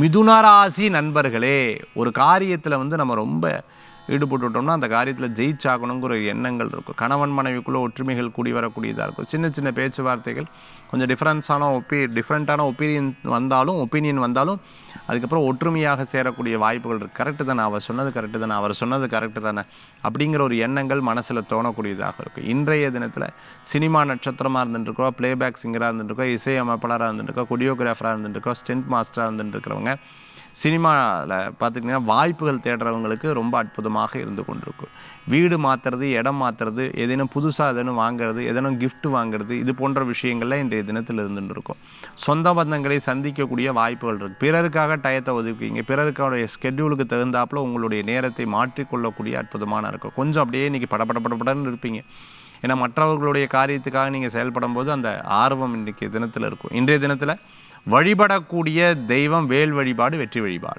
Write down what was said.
மிதுனராசி நண்பர்களே, ஒரு காரியத்தில் நம்ம ரொம்ப ஈடுபட்டுட்டோம்னா அந்த காரியத்தில் ஜெயிச்சாகணுங்கிற ஒரு எண்ணங்கள் இருக்கும். கணவன் மனைவிக்குள்ளே ஒற்றுமைகள் கூடி வரக்கூடியதாக இருக்கும். சின்ன சின்ன பேச்சுவார்த்தைகள் கொஞ்சம் டிஃப்ரெண்ட்டான ஒப்பீனியன் வந்தாலும் அதுக்கப்புறம் ஒற்றுமையாக சேரக்கூடிய வாய்ப்புகள் இருக்குது. கரெக்டு தானே, அவர் சொன்னது கரெக்டு தானே, அவர் சொன்னது கரெக்டு தானே அப்படிங்கிற ஒரு எண்ணங்கள் மனசில் தோணக்கூடியதாக இருக்குது. இன்றைய தினத்தில் சினிமா நட்சத்திரமாக இருந்துட்டுருக்கோம், ப்ளேபேக் சிங்கராக இருந்துட்டுருக்கோம், இசையமைப்பாளராக இருந்துட்டுருக்கோம், கொரியோகிராஃபராக இருந்துட்டுருக்கோம், ஸ்டென்ட் மாஸ்டராக இருந்துட்டுருக்கிறவங்க, சினிமாவில் பார்த்திங்கன்னா வாய்ப்புகள் தேடுறவங்களுக்கு ரொம்ப அற்புதமாக இருந்து கொண்டிருக்கும். வீடு மாற்றுறது, இடம் மாற்றுறது, ஏதேனும் புதுசாக ஏதேனும் வாங்கிறது, ஏதேனும் கிஃப்ட் வாங்குறது, இது போன்ற விஷயங்கள்லாம் இன்றைய தினத்தில் இருந்துட்டு இருக்கும். சொந்த பந்தங்களை சந்திக்கக்கூடிய வாய்ப்புகள் இருக்குது. பிறருக்காக டயத்தை ஒதுக்குவீங்க, பிறருக்கான ஸ்கெட்யூலுக்கு தகுந்தாப்பில் உங்களுடைய நேரத்தை மாற்றிக்கொள்ளக்கூடிய அற்புதமான இருக்கும். கொஞ்சம் அப்படியே இன்றைக்கி படப்படன்னு இருப்பீங்க. ஏன்னா மற்றவர்களுடைய காரியத்துக்காக நீங்கள் செயல்படும் போது அந்த ஆர்வம் இன்றைக்கி தினத்தில் இருக்கும். இன்றைய தினத்தில் வழிபடக்கூடிய தெய்வம் வேல் வழிபாடு, வெற்றி வழிபாடு.